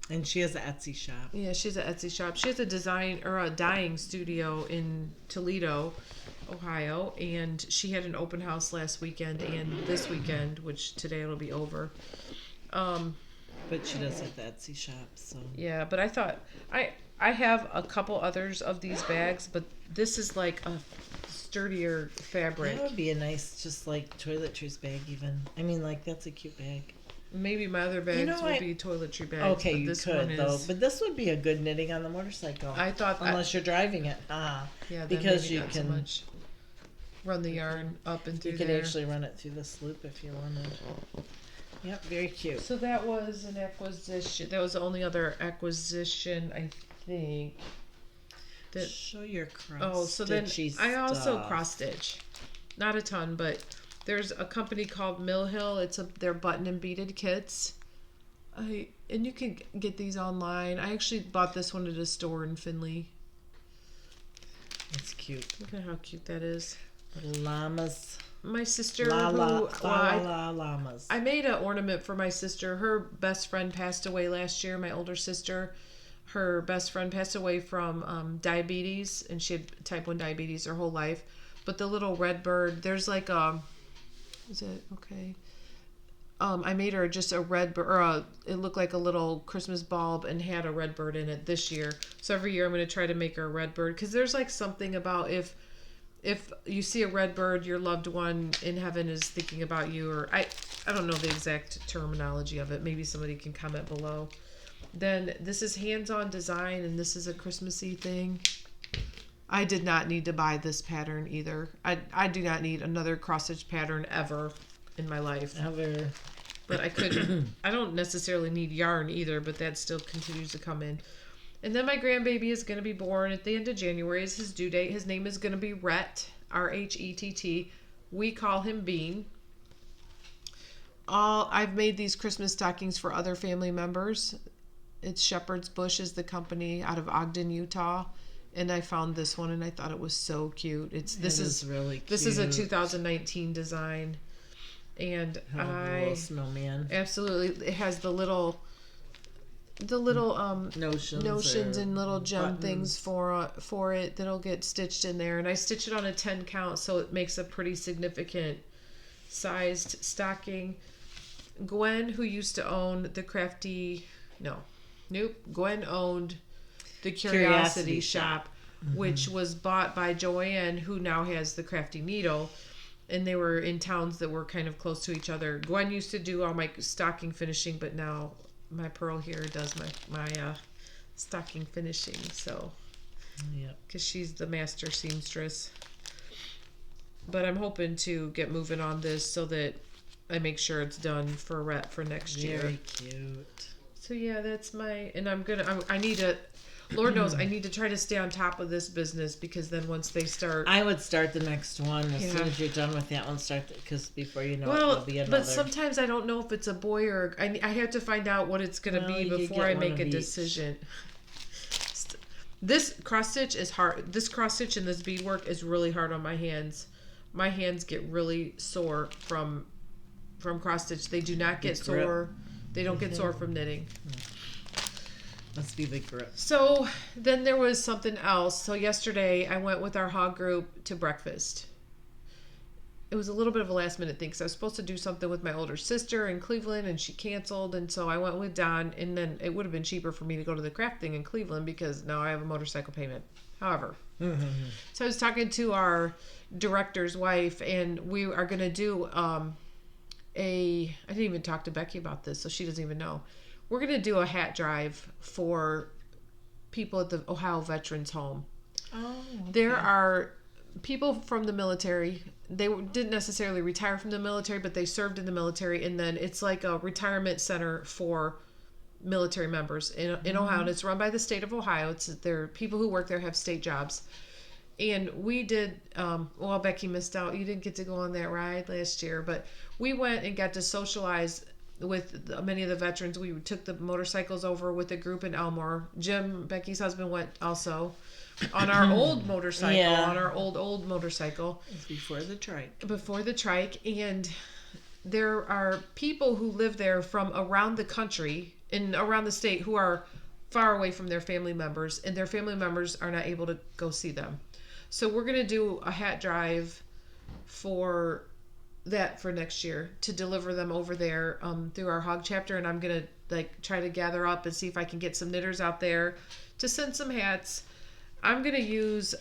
And she has an Etsy shop. Yeah, she's an Etsy shop. She has a design or a dyeing studio in Toledo, Ohio, and she had an open house last weekend and this weekend, which today it'll be over. But she does have the Etsy shop, so. Yeah, but I thought I have a couple others of these bags, but this is like a sturdier fabric. That would be a nice, just like toiletries bag, even. I mean, like, that's a cute bag. Maybe my other bags You know would what? be toiletry bags. Okay, but you this could, one though. is, But this would be a good knitting on the motorcycle. I thought Unless you're driving it. yeah, then because maybe you not so can- much. Run the yarn up and through You could there. actually run it through this loop if you wanted. Yep, very cute. So that was an acquisition. That was the only other acquisition, I think. That Show your cross. oh, so then stitchy I also stuff. cross stitch, not a ton, but there's a company called Mill Hill. They're button and beaded kits. And you can get these online. I actually bought this one at a store in Findlay. It's cute. Look at how cute that is. Little llamas. My sister, Llamas. I made an ornament for my sister. Her best friend passed away last year, my older sister. Her best friend passed away from diabetes, and she had type 1 diabetes her whole life. But the little red bird, there's like is it okay? I made her just a red bird, or it looked like a little Christmas bulb and had a red bird in it this year. So every year I'm going to try to make her a red bird, because there's like something about if you see a red bird, your loved one in heaven is thinking about you, or I don't know the exact terminology of it. Maybe somebody can comment below. Then this is hands-on design, and this is a Christmassy thing. I did not need to buy this pattern either. I do not need another cross-stitch pattern ever in my life. Ever. But I couldn't. I don't necessarily need yarn either, but that still continues to come in. And then my grandbaby is going to be born at the end of January. Is his due date. His name is going to be Rhett, Rhett. We call him Bean. I've made these Christmas stockings for other family members. It's Shepherd's Bush is the company out of Ogden, Utah. And I found this one and I thought it was so cute. This is really cute. This is a 2019 design. And little snowman. Absolutely, it has the little notions and little gem things for it that'll get stitched in there. And I stitched it on a 10 count, so it makes a pretty significant sized stocking. Gwen, who used to own Gwen owned the Curiosity Shop, which was bought by Joanne, who now has the Crafty Needle. And they were in towns that were kind of close to each other. Gwen used to do all my stocking finishing, but now my Pearl here does my stocking finishing. So, because she's the master seamstress. But I'm hoping to get moving on this so that I make sure it's done for Rhett for next year. Very cute. So yeah, that's I need to. Lord knows I need to try to stay on top of this business, because then once they start, I would start the next one as soon as you're done with that one. Because before you know it, there'll be another. But sometimes I don't know if it's a boy or I have to find out what it's going to be before I make a decision. This cross stitch is hard. This cross stitch and this beadwork is really hard on my hands. My hands get really sore from cross stitch. They do not get sore. They don't get sore from knitting. Must be the grip. So then there was something else. So yesterday I went with our hog group to breakfast. It was a little bit of a last minute thing because I was supposed to do something with my older sister in Cleveland and she canceled. And so I went with Don, and then it would have been cheaper for me to go to the craft thing in Cleveland because now I have a motorcycle payment. However, so I was talking to our director's wife, and we are going to do I didn't even talk to Becky about this, so she doesn't even know. We're going to do a hat drive for people at the Ohio Veterans Home. Oh, okay. There are people from the military. They didn't necessarily retire from the military, but they served in the military, and then it's like a retirement center for military members in Ohio, and it's run by the state of Ohio. It's there. People who work there have state jobs, and we did. Well, Becky missed out. You didn't get to go on that ride last year, but we went and got to socialize with many of the veterans. We took the motorcycles over with a group in Elmore. Jim, Becky's husband, went also on our old motorcycle, on our old motorcycle. It's before the trike. Before the trike. And there are people who live there from around the country and around the state who are far away from their family members, and their family members are not able to go see them. So we're going to do a hat drive for that for next year to deliver them over there through our hog chapter, and I'm going to try to gather up and see if I can get some knitters out there to send some hats. I'm going to use,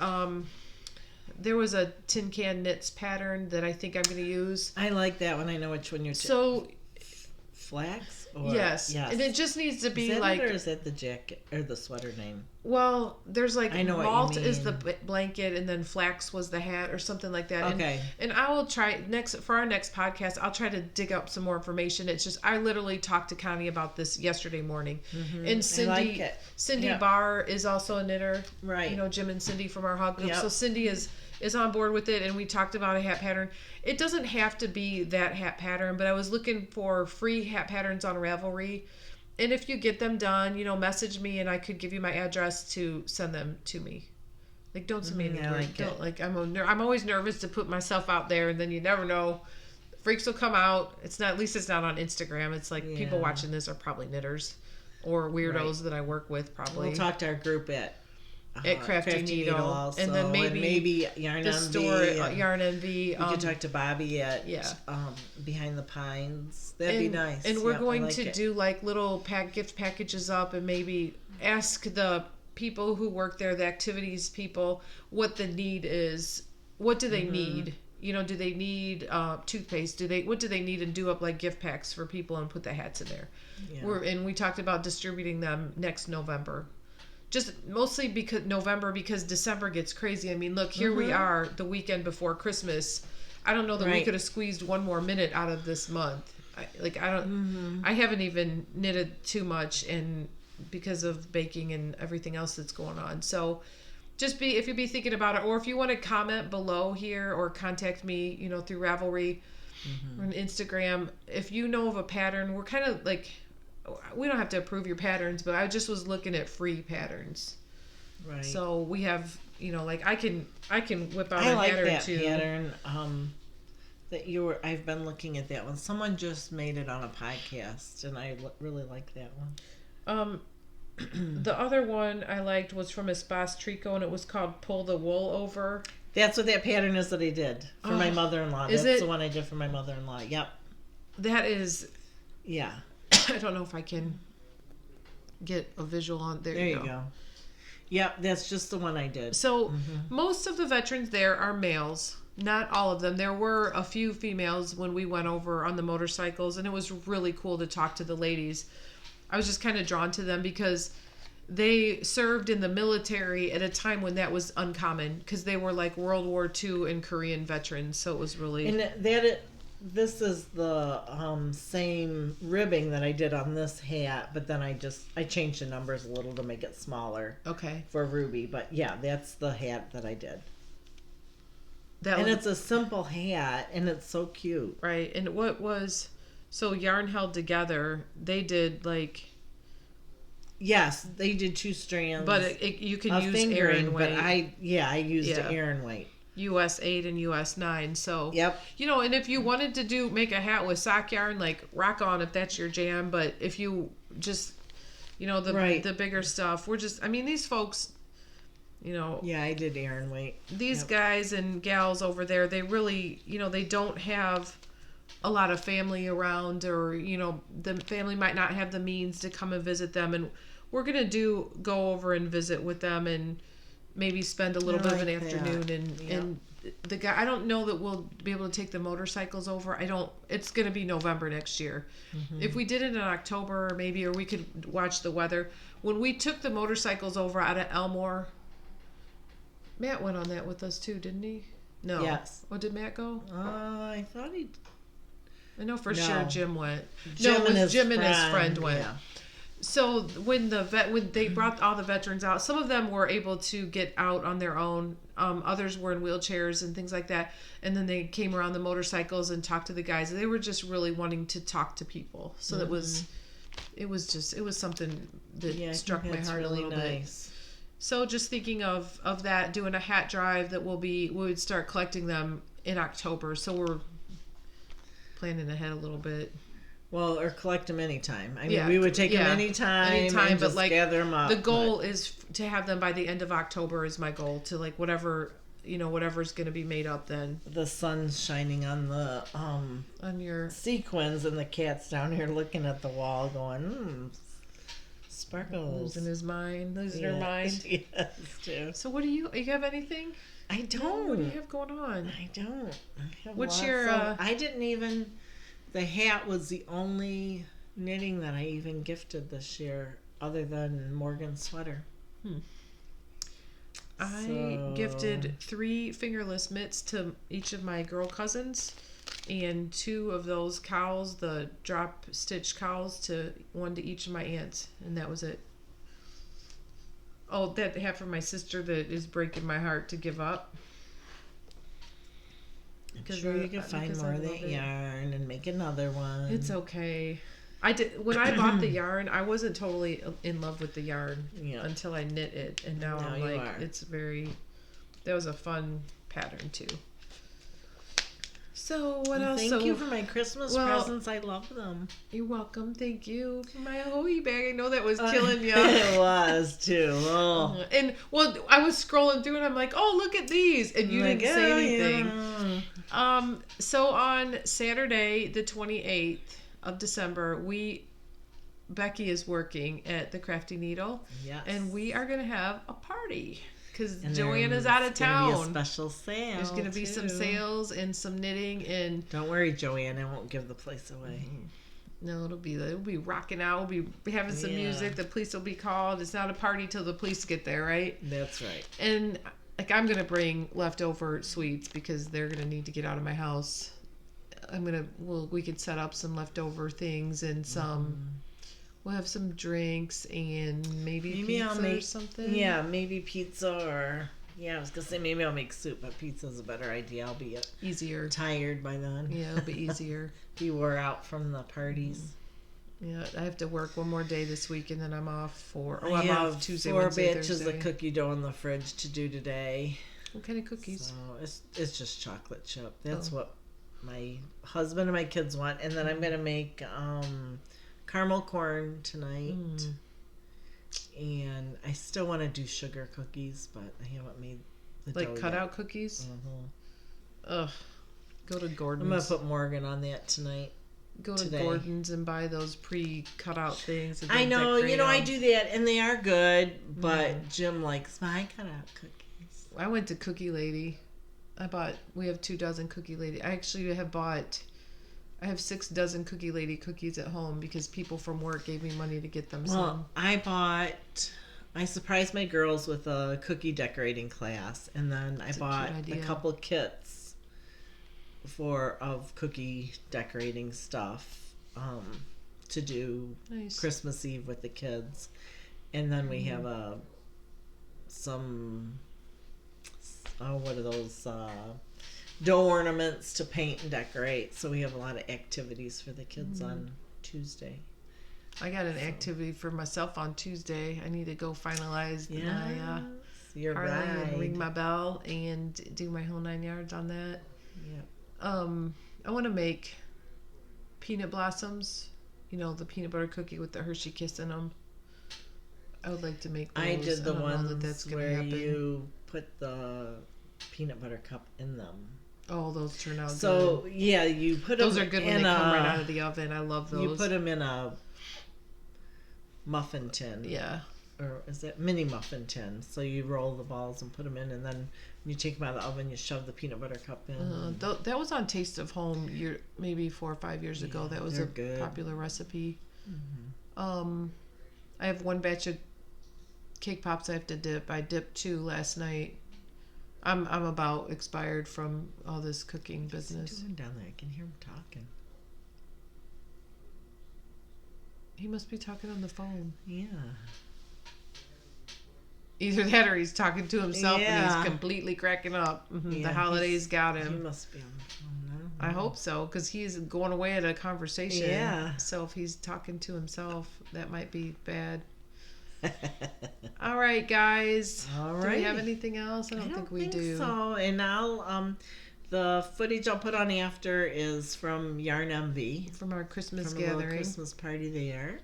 there was a tin can knits pattern that I think I'm going to use. I like that one. I know which one you're So, flax? Or, yes. And it just needs to be is that like... it, or is that the jacket or the sweater name? Well, there's like I know malt what you is the mean. blanket, and then flax was the hat or something like that. Okay. And I will try for our next podcast, I'll try to dig up some more information. It's just, I literally talked to Connie about this yesterday morning. Mm-hmm. And Cindy, I like it. Cindy Yep. Barr is also a knitter. Right. You know, Jim and Cindy from our hog group. Yep. So Cindy is on board with it, and we talked about a hat pattern. It doesn't have to be that hat pattern, but I was looking for free hat patterns on Ravelry. And if you get them done, you know, message me and I could give you my address to send them to me. Like, don't send me any word. Don't, like, I'm always nervous to put myself out there, and then you never know. Freaks will come out. It's not, at least it's not on Instagram. It's like people watching this are probably knitters or weirdos that I work with, probably. We'll talk to our group at Crafty Needle also, and then maybe Yarn the Envy, store at Yarn Envy. We could talk to Bobby at Behind the Pines. That'd be nice. And we're going to do like little gift packages up, and maybe ask the people who work there, the activities people, what the need is. What do they need? You know, do they need toothpaste? What do they need, and do up like gift packs for people and put the hats in there. Yeah. We talked about distributing them next November. Just mostly because December gets crazy. I mean, look, here we are the weekend before Christmas. I don't know that we could have squeezed one more minute out of this month. I haven't even knitted too much, and because of baking and everything else that's going on. So just if you be thinking about it, or if you want to comment below here or contact me, you know, through Ravelry or on Instagram, if you know of a pattern. We're kind of like, we don't have to approve your patterns, but I just was looking at free patterns. Right. So we have, you know, like I can whip out a pattern too. Pattern. I've been looking at that one. Someone just made it on a podcast, and I really like that one. The other one I liked was from Espas Trico, and it was called Pull the Wool Over. That's what that pattern is that I did for my mother-in-law. That's the one I did for my mother-in-law. Yep. That is. Yeah. I don't know if I can get a visual on there. There you go. Yep, that's just the one I did. So most of the veterans there are males. Not all of them. There were a few females when we went over on the motorcycles, and it was really cool to talk to the ladies. I was just kind of drawn to them because they served in the military at a time when that was uncommon, because they were like World War II and Korean veterans. So it was really... And this is the same ribbing that I did on this hat, but then I changed the numbers a little to make it smaller. Okay. For Ruby, but yeah, that's the hat that I did. And it's a simple hat, and it's so cute. Right. And so Yarn Held Together, they did like... Yes, they did 2 strands. But you can use Aran weight. But I used Aran weight. US 8 and US 9. So, you know, and if you wanted to make a hat with sock yarn, like rock on if that's your jam. But if you just You know, the bigger stuff. We're just, I mean, these folks, you know. Yeah, I did Aaron weight. These guys and gals over there, they really, you know, they don't have a lot of family around, or, you know, the family might not have the means to come and visit them. And we're going to go over and visit with them and maybe spend a little bit of an afternoon. And the guy, I don't know that we'll be able to take the motorcycles over. It's going to be November next year. Mm-hmm. If we did it in October, maybe, or we could watch the weather. When we took the motorcycles over out of Elmore, Matt went on that with us too, didn't he? No. Yes. Oh, did Matt go? I thought he. I know for sure Jim went. Jim and his friend went. Yeah. So when they brought all the veterans out, some of them were able to get out on their own. Others were in wheelchairs and things like that. And then they came around the motorcycles and talked to the guys. They were just really wanting to talk to people. So it was something that struck my heart really a little bit. So just thinking of that, doing a hat drive that we would start collecting them in October. So we're planning ahead a little bit. Well, or collect them anytime. I mean, we would take them anytime and but just like gather them up. The goal is to have them by the end of October is my goal, to like whatever's going to be made up then. The sun's shining on the on your sequins, and the cat's down here looking at the wall going, sparkles. Losing her mind. Yes, too. So what do you have anything? I don't. What do you have going on? I don't. What's your I didn't even. The hat was the only knitting that I even gifted this year, other than Morgan's sweater. I gifted 3 fingerless mitts to each of my girl cousins, and 2 of those cowls, the drop stitch cowls, one to each of my aunts, and that was it. Oh, that hat for my sister that is breaking my heart to give up. I'm sure you can find more of that yarn and make another one. It's okay. When I bought the yarn, I wasn't totally in love with the yarn until I knit it, and now I'm like, that was a fun pattern too. So what else? Thank you for my Christmas presents. I love them. You're welcome. Thank you for my Hoey bag. I know that was killing you. It was too. Oh. And I was scrolling through and I'm like, oh, look at these, and you didn't say anything. Yeah. So on Saturday, the 28th of December, Becky is working at the Crafty Needle. Yes. And we are gonna have a party. Because Joanna's out of town. There's going to be a special sale. There's going to be some sales and some knitting, and don't worry, Joanna, I won't give the place away. No, it'll be rocking out. We'll be having some music. The police will be called. It's not a party till the police get there, right? That's right. And like, I'm gonna bring leftover sweets because they're gonna need to get out of my house. We could set up some leftover things and some. We'll have some drinks and maybe pizza I'll make or something. Yeah, maybe pizza or... Yeah, I was going to say maybe I'll make soup, but pizza's a better idea. I'll be easier, tired by then. Yeah, it'll be easier. Be wore out from the parties. Yeah, I have to work one more day this week and then I'm off I'm off Tuesday, 4 Wednesday, batches Thursday. of cookie dough in the fridge to do today. What kind of cookies? So it's just chocolate chip. That's what my husband and my kids want. And then I'm going to make... caramel corn tonight, and I still want to do sugar cookies, but I haven't made the dough cutout cookies. Ugh, go to Gordon's. I'm gonna put Morgan on that tonight. Go to Gordon's and buy those pre-cut out things. And I know, I do that, and they are good, but Jim likes my cutout cookies. I went to Cookie Lady. We have 2 dozen Cookie Lady. I actually I have 6 dozen Cookie Lady cookies at home because people from work gave me money to get them some. I surprised my girls with a cookie decorating class, and then I bought a couple kits of cookie decorating stuff to do Christmas Eve with the kids. And then we have what are those dough ornaments to paint and decorate. So we have a lot of activities for the kids on Tuesday. I got an activity for myself on Tuesday. I need to go finalize my and ring my bell and do my whole 9 yards on that. Yeah. I want to make peanut blossoms. The peanut butter cookie with the Hershey Kiss in them. I would like to make those. I did the don't know ones that's gonna where happen. you put the peanut butter cup in them. Oh, those turn out So good. yeah, you put Those them are good in when they come right out of the oven. I love those. You put them in a muffin tin. Yeah. Or is it mini muffin tin? So you roll the balls and put them in, and then when you take them out of the oven, you shove the peanut butter cup in. That was on Taste of Home maybe 4 or 5 years ago. That was a good. popular recipe. I have one batch of cake pops I have to dip. I dipped 2 last night. I'm about expired from all this cooking business. What's he doing down there? I can hear him talking. He must be talking on the phone. Yeah. Either that or he's talking to himself and Yeah. he's completely cracking up. The Yeah, holidays got He him. must be on the phone now. I hope so, because he's going away at a conversation. Yeah. So if he's talking to himself, that might be bad. All right, guys. All Do we have right. anything else? I don't think we think do. So, and I'll the footage I'll put on after is from Yarn MV, From our Christmas from a little gathering. Christmas party there.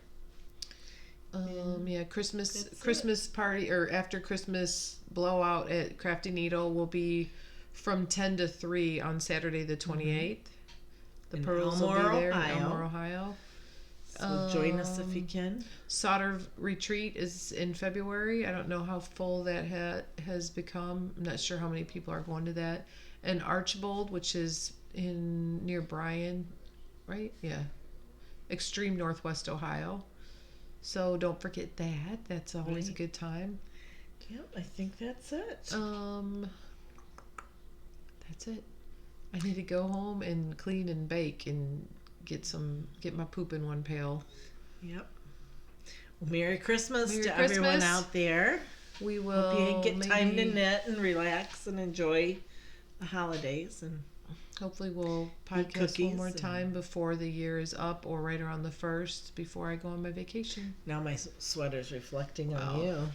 Yeah, Christmas That's Christmas party or after Christmas blowout at Crafty Needle will be from 10 to 3 on Saturday the 28th. The In pearls will be Elmore, there Ohio. in Elmore, Ohio. So join us if you can. Solder Retreat is in February. I don't know how full that has become. I'm not sure how many people are going to that. And Archbold, which is near Bryan, right? Yeah. Extreme Northwest Ohio. So don't forget that. That's always a good time. Yep, I think that's it. That's it. I need to go home and clean and bake and get my poop in one pail. Yep. Well, Merry Christmas Merry to Christmas. everyone out there. We will Hope you get time to maybe- knit and relax and enjoy the holidays. And Hopefully we'll Eat podcast cookies one more and- time before the year is up or right around the 1st before I go on my vacation. now my sweater's reflecting on Oh. you.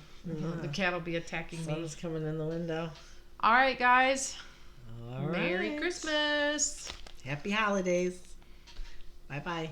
The cat will be attacking me. Sun's coming in the window. All right, guys. All Merry right. Christmas. Happy holidays. Bye-bye.